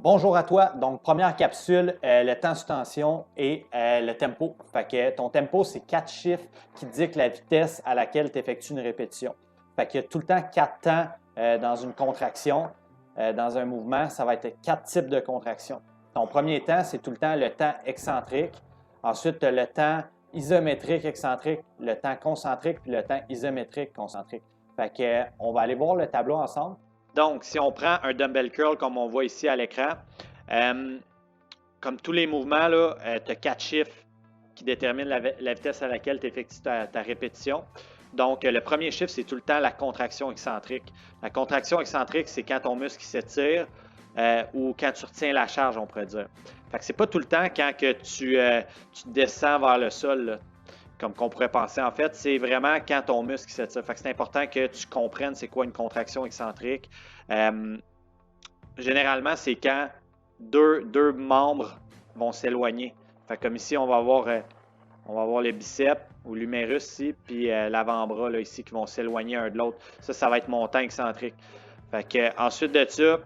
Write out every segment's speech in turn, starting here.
Bonjour à toi. Donc, première capsule, le temps sous tension et le tempo. Fait que ton tempo, c'est 4 chiffres qui dictent la vitesse à laquelle tu effectues une répétition. Fait qu'il y a tout le temps 4 temps dans une contraction. Dans un mouvement, ça va être 4 types de contractions. Ton premier temps, c'est tout le temps le temps excentrique. Ensuite, tu as le temps isométrique excentrique, le temps concentrique, puis le temps isométrique concentrique. Fait que, on va aller voir le tableau ensemble. Donc, si on prend un dumbbell curl comme on voit ici à l'écran, comme tous les mouvements, tu as 4 chiffres qui déterminent la vitesse à laquelle tu effectues ta répétition. Donc, le premier chiffre, c'est tout le temps la contraction excentrique. La contraction excentrique, c'est quand ton muscle s'étire ou quand tu retiens la charge, on pourrait dire. Fait que c'est pas tout le temps quand que tu descends vers le sol, là, comme qu'on pourrait penser. En fait, c'est vraiment quand ton muscle s'étire. Fait que c'est important que tu comprennes c'est quoi une contraction excentrique. Généralement, c'est quand deux membres vont s'éloigner. Fait que comme ici, on va avoir le biceps ou l'humérus ici, puis l'avant-bras là, ici qui vont s'éloigner un de l'autre. Ça va être mon temps excentrique. Fait que, ensuite de ça,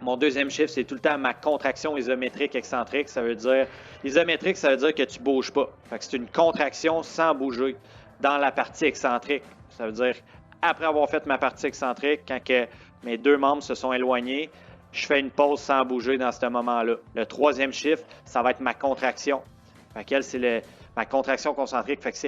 mon deuxième chiffre, c'est tout le temps ma contraction isométrique excentrique. Ça veut dire, isométrique, ça veut dire que tu ne bouges pas. Fait que c'est une contraction sans bouger dans la partie excentrique. Ça veut dire, après avoir fait ma partie excentrique, quand que mes deux membres se sont éloignés, je fais une pause sans bouger dans ce moment-là. Le troisième chiffre, ça va être ma contraction. Fait que c'est ma contraction concentrique. Fait que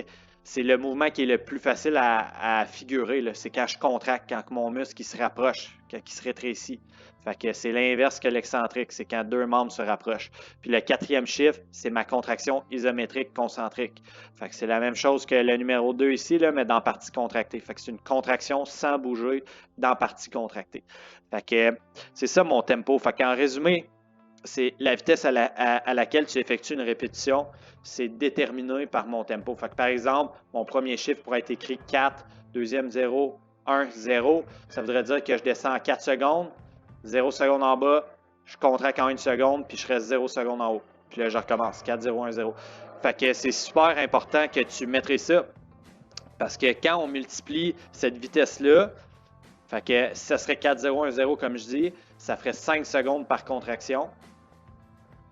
c'est le mouvement qui est le plus facile à figurer. C'est quand je contracte, quand mon muscle se rapproche, quand il se rétrécit. Fait que c'est l'inverse que l'excentrique, c'est quand deux membres se rapprochent. Puis le quatrième chiffre, c'est ma contraction isométrique concentrique. Fait que c'est la même chose que le numéro 2 ici, là, mais dans partie contractée. Fait que c'est une contraction sans bouger dans partie contractée. Fait que c'est ça mon tempo. Fait qu'en résumé, c'est la vitesse à laquelle tu effectues une répétition, c'est déterminé par mon tempo. Fait que par exemple, mon premier chiffre pourrait être écrit 4, deuxième 0, 1, 0. Ça voudrait dire que je descends en 4 secondes, 0 secondes en bas, je contracte en 1 seconde, puis je reste 0 secondes en haut. Puis là, je recommence, 4, 0, 1, 0. Fait que c'est super important que tu maîtrises ça, parce que quand on multiplie cette vitesse-là, fait que ça serait 4, 0, 1, 0 comme je dis, ça ferait 5 secondes par contraction.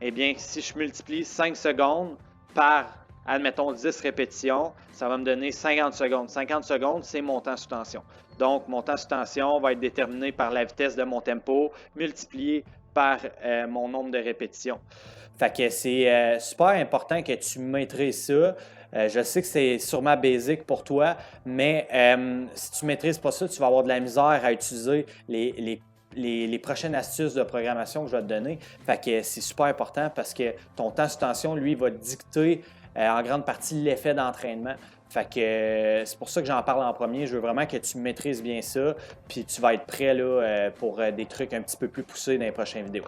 Eh bien, si je multiplie 5 secondes par, admettons, 10 répétitions, ça va me donner 50 secondes. 50 secondes, c'est mon temps sous tension. Donc, mon temps sous tension va être déterminé par la vitesse de mon tempo multiplié par mon nombre de répétitions. Fait que c'est super important que tu maîtrises ça. Je sais que c'est sûrement basique pour toi, mais si tu ne maîtrises pas ça, tu vas avoir de la misère à utiliser les prochaines astuces de programmation que je vais te donner. Fait que c'est super important parce que ton temps sous tension, lui, va dicter en grande partie l'effet d'entraînement. Fait que c'est pour ça que j'en parle en premier. Je veux vraiment que tu maîtrises bien ça, puis tu vas être prêt là, pour des trucs un petit peu plus poussés dans les prochaines vidéos.